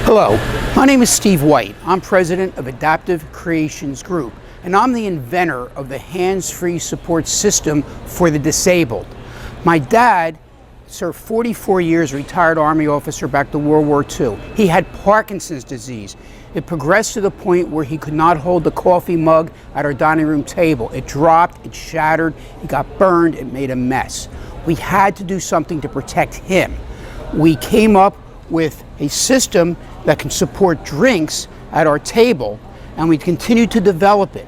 Hello, my name is Steve White. I'm president of Adaptive Creations Group, and I'm the inventor of the Hands-Free Support System for the disabled. My dad served 44 years, retired Army officer back to World War II. He had Parkinson's disease. It progressed to the point where he could not hold the coffee mug at our dining room table. It dropped, it shattered, he got burned, it made a mess. We had to do something to protect him. We came up with a system that can support drinks at our table, and we continued to develop it.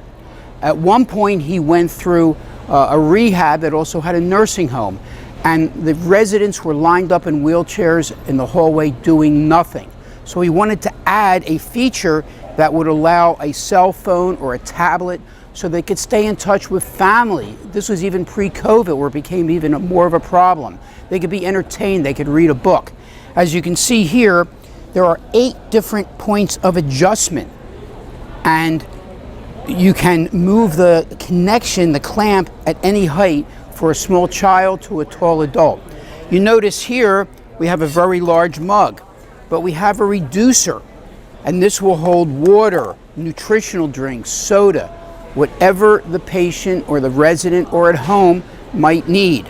At one point, he went through a rehab that also had a nursing home, and the residents were lined up in wheelchairs in the hallway doing nothing. So we wanted to add a feature that would allow a cell phone or a tablet so they could stay in touch with family. This was even pre-COVID, where it became even more of a problem. They could be entertained, they could read a book. As you can see here, there are 8 different points of adjustment, and you can move the connection, the clamp, at any height for a small child to a tall adult. You notice here we have a very large mug, but we have a reducer, and this will hold water, nutritional drinks, soda, whatever the patient or the resident or at home might need.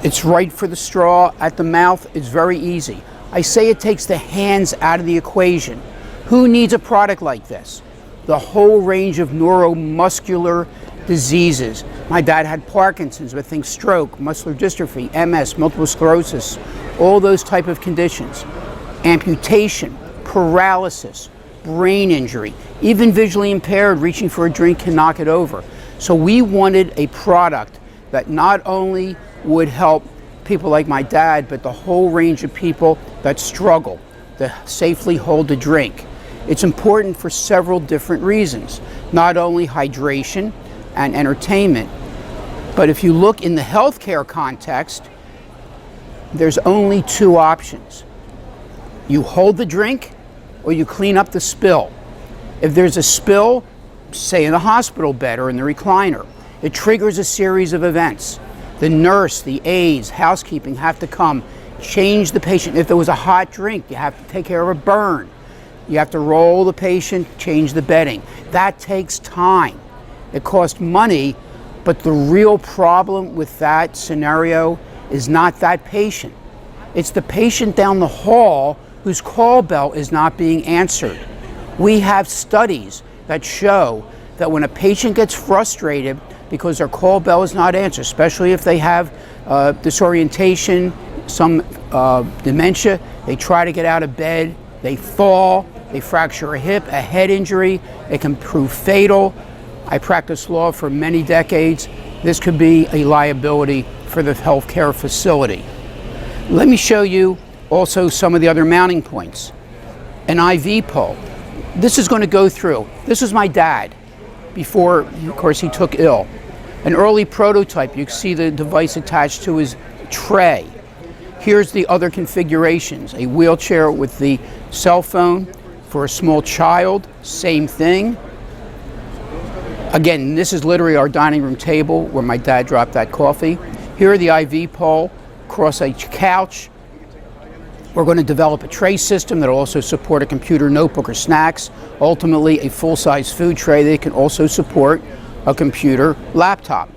It's right for the straw at the mouth. It's very easy. I say it takes the hands out of the equation. Who needs a product like this? The whole range of neuromuscular diseases. My dad had Parkinson's, but think stroke, muscular dystrophy, MS, multiple sclerosis, all those type of conditions. Amputation, paralysis, brain injury, even visually impaired, reaching for a drink can knock it over. So we wanted a product that not only would help people like my dad, but the whole range of people that struggle to safely hold a drink. It's important for several different reasons, not only hydration and entertainment, but if you look in the healthcare context, there's only 2 options. You hold the drink or you clean up the spill. If there's a spill, say in a hospital bed or in the recliner, it triggers a series of events. The nurse, the aides, housekeeping have to come, change the patient. If there was a hot drink, you have to take care of a burn. You have to roll the patient, change the bedding. That takes time. It costs money, but the real problem with that scenario is not that patient. It's the patient down the hall whose call bell is not being answered. We have studies that show that when a patient gets frustrated because their call bell is not answered, especially if they have disorientation, some dementia, they try to get out of bed, they fall, they fracture a hip, a head injury, it can prove fatal. I practiced law for many decades. This could be a liability for the healthcare facility. Let me show you also some of the other mounting points. An IV pole. This is going to go through. This is my dad before, of course, he took ill. An early prototype, you can see the device attached to his tray. Here's the other configurations. A wheelchair with the cell phone for a small child, same thing. Again, this is literally our dining room table where my dad dropped that coffee. Here are the IV pole across a couch. We're going to develop a tray system that will also support a computer, notebook, or snacks. Ultimately, a full-size food tray that can also support a computer, laptop.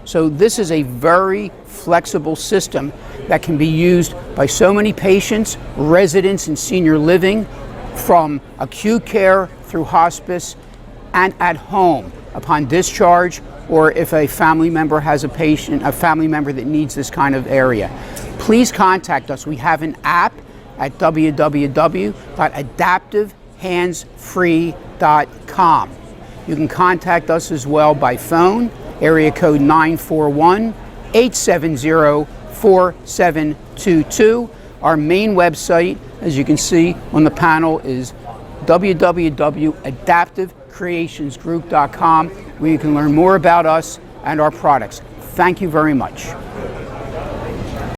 So this is a very flexible system that can be used by so many patients, residents in senior living, from acute care through hospice and at home upon discharge, or if a family member has a family member that needs this kind of area. Please contact us. We have an app at www.adaptivehandsfree.com. You can contact us as well by phone, area code 941-870-4722. Our main website, as you can see on the panel, is www.adaptivecreationsgroup.com, where you can learn more about us and our products. Thank you very much.